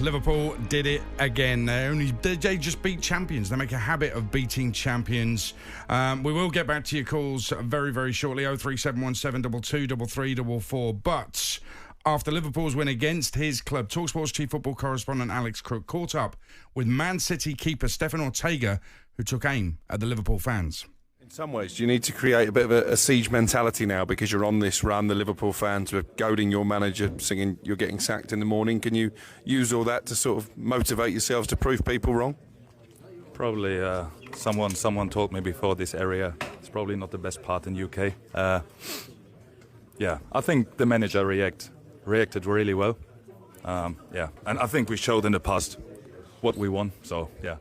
Liverpool did it again. They just beat champions. They make a habit of beating champions. We will get back to your calls very, very shortly. 03717 22 But after Liverpool's win against his club, talkSPORT's chief football correspondent Alex Crook caught up with Man City keeper Stefan Ortega, who took aim at the Liverpool fans. In some ways, you need to create a bit of a siege mentality now because you're on this run. The Liverpool fans were goading your manager, singing you're getting sacked in the morning. Can you use all that to sort of motivate yourselves to prove people wrong? Probably someone told me before this area it's probably not the best part in UK. I think the manager reacted really well. And I think we showed in the past what we won. So yeah.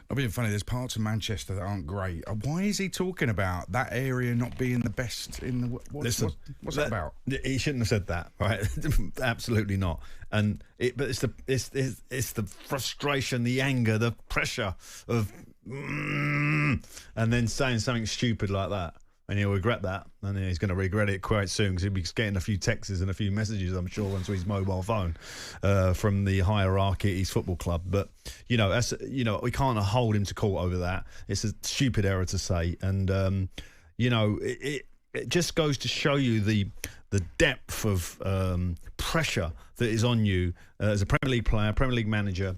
Not being funny, there's parts of Manchester that aren't great. Why is he talking about that area not being the best in the... what's that about? He shouldn't have said that, right? Absolutely not. But it's the frustration, the anger, the pressure of... and then saying something stupid like that. And he'll regret that. And he's going to regret it quite soon because he'll be getting a few texts and a few messages, I'm sure, onto his mobile phone from the hierarchy at his football club. But, we can't hold him to court over that. It's a stupid error to say. And, it just goes to show you the depth of pressure that is on you as a Premier League player, Premier League manager.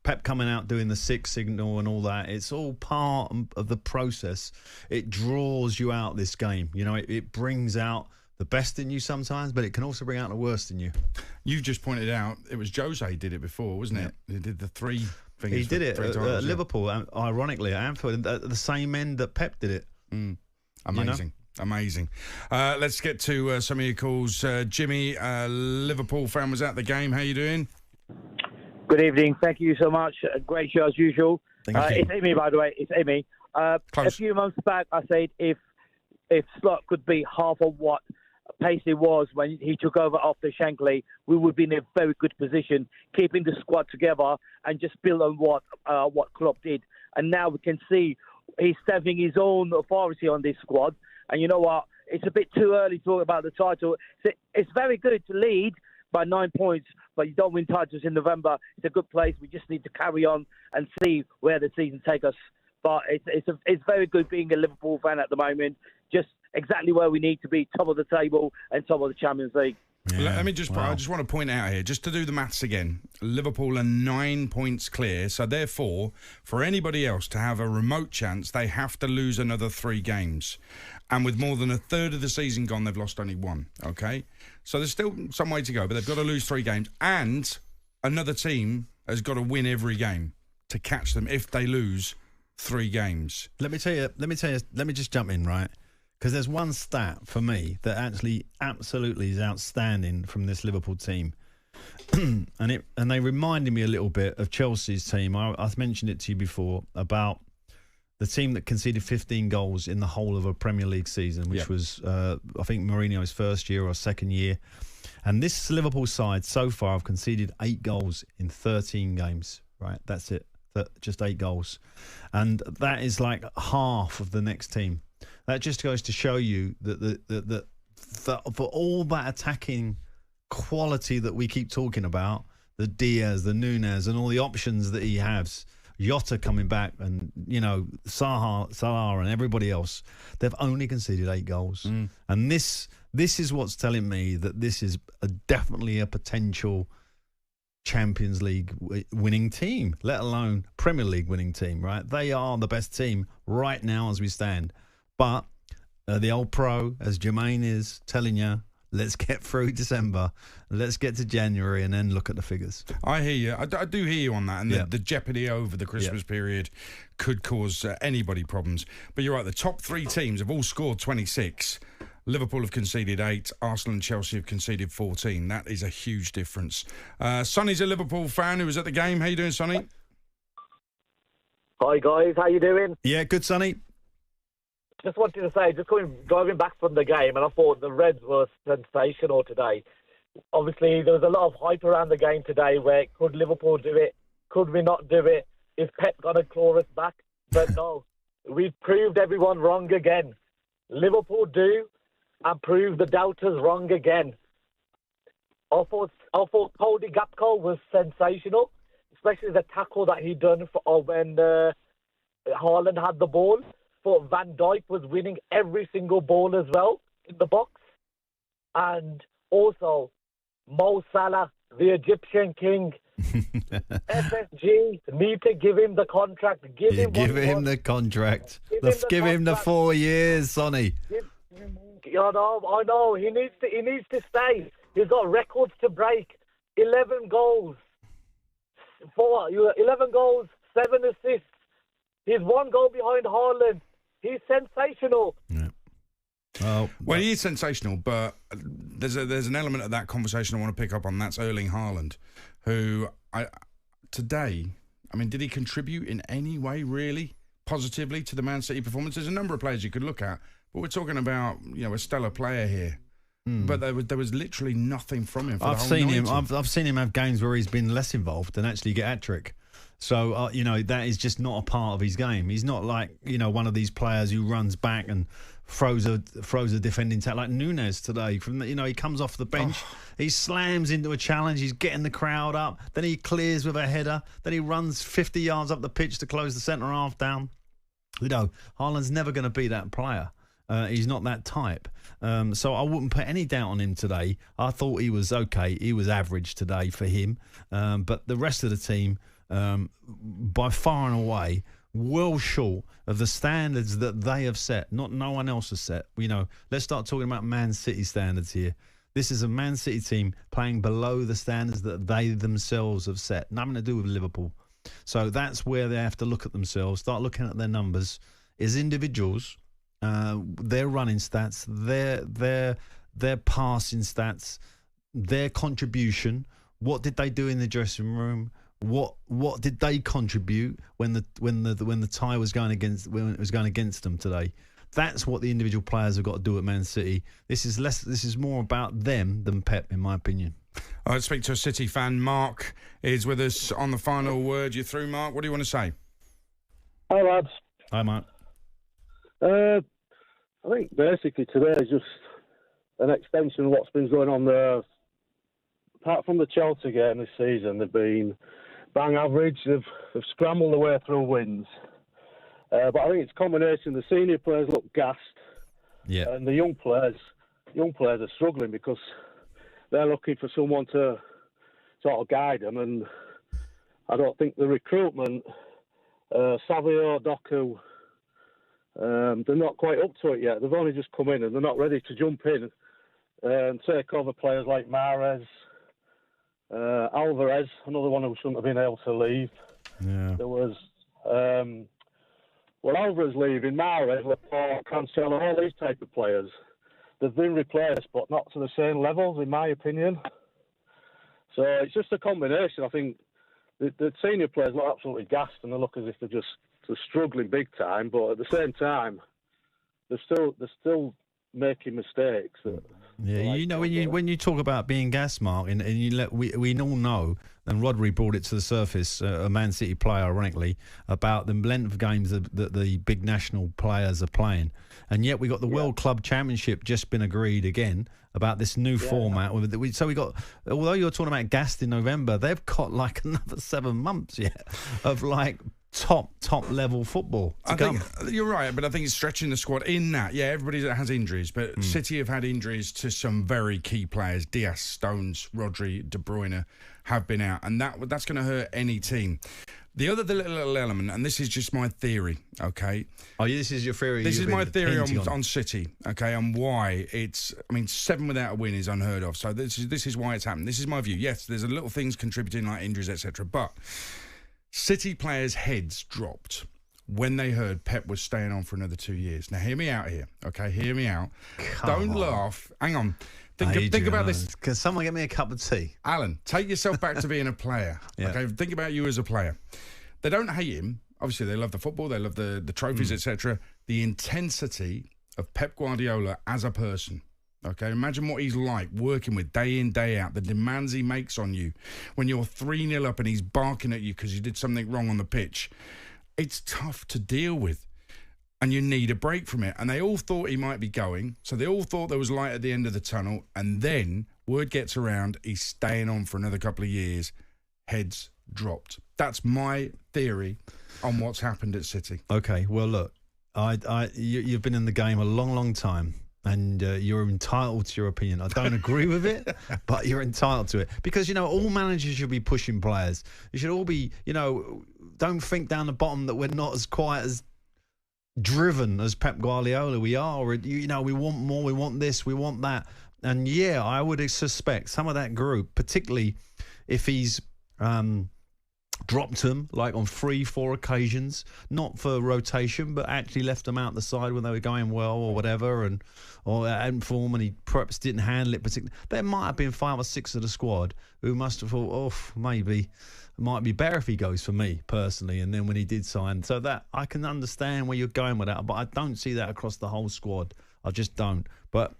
Pep coming out doing the six signal and all that, it's all part of the process. It draws you out this game. It brings out the best in you sometimes, but it can also bring out the worst in you. You've just pointed out it was Jose did it before, wasn't it? He did the three things. He did it at Liverpool, ironically, at Anfield, at the same end that Pep did it. Amazing. Amazing. Let's get to some of your calls. Jimmy, Liverpool fan, was at the game. How you doing? Good evening. Thank you so much. Great show as usual. Thank you. It's Amy, by the way. It's Amy. A few months back, I said if Slot could be half of what Paisley was when he took over after Shankly, we would be in a very good position, keeping the squad together and just build on what Klopp did. And now we can see he's having his own authority on this squad. And you know what? It's a bit too early to talk about the title. It's very good to lead by 9 points, but you don't win titles in November. It's a good place. We just need to carry on and see where the season takes us. But it's very good being a Liverpool fan at the moment. Just exactly where we need to be, top of the table and top of the Champions League. Yeah. I just want to point out here, just to do the maths again, Liverpool are 9 points clear. So therefore, for anybody else to have a remote chance, they have to lose another 3 games. And with more than a third of the season gone, they've lost only 1. Okay? So there's still some way to go, but they've got to lose 3 games. And another team has got to win every game to catch them if they lose 3 games. Let me just jump in, right? Because there's one stat for me that actually absolutely is outstanding from this Liverpool team. and they reminded me a little bit of Chelsea's team. I've mentioned it to you before about the team that conceded 15 goals in the whole of a Premier League season, which was, I think, Mourinho's first year or second year. And this Liverpool side so far have conceded 8 goals in 13 games, right? That's it. Just 8 goals. And that is like half of the next team. That just goes to show you that for all that attacking quality that we keep talking about, the Diaz, the Nunez, and all the options that he has, Jota coming back, and Salah and everybody else, they've only conceded 8 goals. And this is what's telling me that this is definitely a potential Champions League winning team, let alone Premier League winning team, right? They are the best team right now as we stand. But the old pro, as Jermaine is telling you, let's get through December, let's get to January, and then look at the figures. I hear you. I do hear you on that. And the jeopardy over the Christmas period could cause anybody problems. But you're right, the top 3 teams have all scored 26. Liverpool have conceded 8. Arsenal and Chelsea have conceded 14. That is a huge difference. Sonny's a Liverpool fan who was at the game. How you doing, Sonny? Hi, guys. How you doing? Yeah, good, Sonny. Just wanted to say, driving back from the game, and I thought the Reds were sensational today. Obviously, there was a lot of hype around the game today where could Liverpool do it? Could we not do it? Is Pep going to claw us back? But no, we've proved everyone wrong again. Liverpool do and prove the doubters wrong again. I thought Cody Gakpo was sensational, especially the tackle that he done when Haaland had the ball. Thought Van Dijk was winning every single ball as well in the box. And also, Mo Salah, the Egyptian king, FSG need to give him the contract. Give him the contract. Give him the 4 years, Sonny. I know. He needs to stay. He's got records to break. 11 goals, 7 assists. He's 1 goal behind Haaland. He's sensational. Yeah. Well, he is sensational, but there's an element of that conversation I want to pick up on. That's Erling Haaland, who today, did he contribute in any way really positively to the Man City performance? There's a number of players you could look at, but we're talking about a stellar player here. But there was literally nothing from him. I've seen him have games where he's been less involved and actually get hat-trick. So, that is just not a part of his game. He's not like, one of these players who runs back and throws a defending tackle like Nunes today. He comes off the bench, he slams into a challenge, he's getting the crowd up, then he clears with a header, then he runs 50 yards up the pitch to close the centre half down. Haaland's never going to be that player. He's not that type. So I wouldn't put any doubt on him today. I thought he was okay. He was average today for him. But the rest of the team, by far and away, well short of the standards that they have set. No one else has set. Let's start talking about Man City standards here. This is a Man City team playing below the standards that they themselves have set. Nothing to do with Liverpool. So that's where they have to look at themselves, start looking at their numbers. As individuals, their running stats, their passing stats, their contribution. What did they do in the dressing room? What did they contribute when the tie was going against them today? That's what the individual players have got to do at Man City. This is more about them than Pep, in my opinion. I'll speak to a City fan. Mark is with us on the final word. You're through, Mark. What do you want to say? Hi, lads. Hi, Mark. I think basically today is just an extension of what's been going on there. Apart from the Chelsea game this season, they've been bang average. They've scrambled their way through wins. But I think it's a combination. The senior players look gassed, and the young players are struggling because they're looking for someone to sort of guide them. And I don't think the recruitment, Savio, Doku, they're not quite up to it yet. They've only just come in and they're not ready to jump in and take over players like Mahrez, Alvarez, another one who shouldn't have been able to leave. Yeah. There was, Alvarez leaving, Mahrez, Laporte, Cancelo, all these type of players. They've been replaced, but not to the same levels, in my opinion. So it's just a combination. I think the senior players look absolutely gassed and they look as if they're struggling big time, but at the same time, they're still making mistakes. When you talk about being gas, Mark, and we all know, and Rodri brought it to the surface, a Man City player, ironically, about the length of games that the big national players are playing, and yet we got the World Club Championship just been agreed again about this new format. So we got, although you're talking about gassed in November, they've got like another 7 months yet of like top level football to come. Think you're right, but I think it's stretching the squad in that. Yeah, everybody has injuries, but City have had injuries to some very key players. Diaz, Stones, Rodri, De Bruyne have been out, and that's going to hurt any team. The other little element, and this is just my theory, okay? Oh, yeah, this is your theory. This is my theory on City, okay, and why it's. 7 without a win is unheard of. So this is why it's happened. This is my view. Yes, there's a little things contributing like injuries, etc., but City players' heads dropped when they heard Pep was staying on for another 2 years. Now, hear me out here, okay? Hear me out. Don't laugh. Hang on. Think about this. Can someone get me a cup of tea? Alan, take yourself back to being a player. Okay, think about you as a player. They don't hate him. Obviously, they love the football. They love the trophies, etc. The intensity of Pep Guardiola as a person. Okay, imagine what he's like working with day in, day out, the demands he makes on you when you're 3-0 up and he's barking at you because you did something wrong on the pitch. It's tough to deal with. and you need a break from it. And they all thought he might be going, so they all thought there was light at the end of the tunnel, and then word gets around he's staying on for another couple of years. Heads dropped. That's my theory on what's happened at City. Okay, well, look, you've been in the game a long, long time, and you're entitled to your opinion. I don't agree with it, but you're entitled to it. Because, all managers should be pushing players. You should all be, don't think down the bottom that we're not as quite as driven as Pep Guardiola. We are. We want more, we want this, we want that. And, yeah, I would suspect some of that group, particularly if he's dropped them like on 3-4 occasions, not for rotation, but actually left them out the side when they were going well or whatever, or in form, and he perhaps didn't handle it particularly. There might have been 5 or 6 of the squad who must have thought, maybe it might be better if he goes, for me personally. And then when he did sign, so that I can understand where you're going with that, but I don't see that across the whole squad. I just don't. But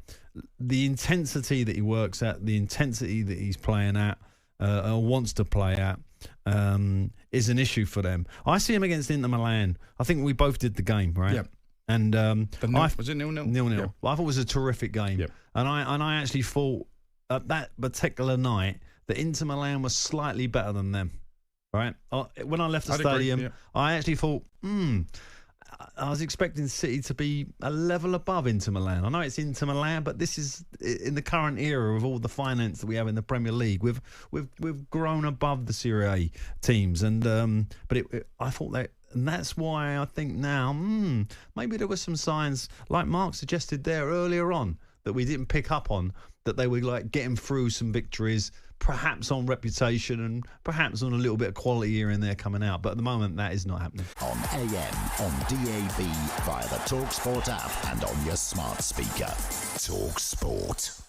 the intensity that he works at, the intensity that he's playing at, or wants to play at, is an issue for them. I see him against Inter Milan. I think we both did the game, right? Yep. And was it 0-0? 0-0. Yep. I thought it was a terrific game. Yep. And I actually thought at that particular night that Inter Milan was slightly better than them. Right? When I left the stadium, agree, yeah. I actually thought, I was expecting City to be a level above Inter Milan. I know it's Inter Milan, but this is in the current era of all the finance that we have in the Premier League. We've grown above the Serie A teams, and but I thought that, and that's why I think now maybe there were some signs, like Mark suggested there earlier on, that we didn't pick up on, that they were like getting through some victories, perhaps on reputation and perhaps on a little bit of quality here and there coming out. But at the moment, that is not happening. On AM, on DAB, via the talkSPORT app and on your smart speaker. talkSPORT.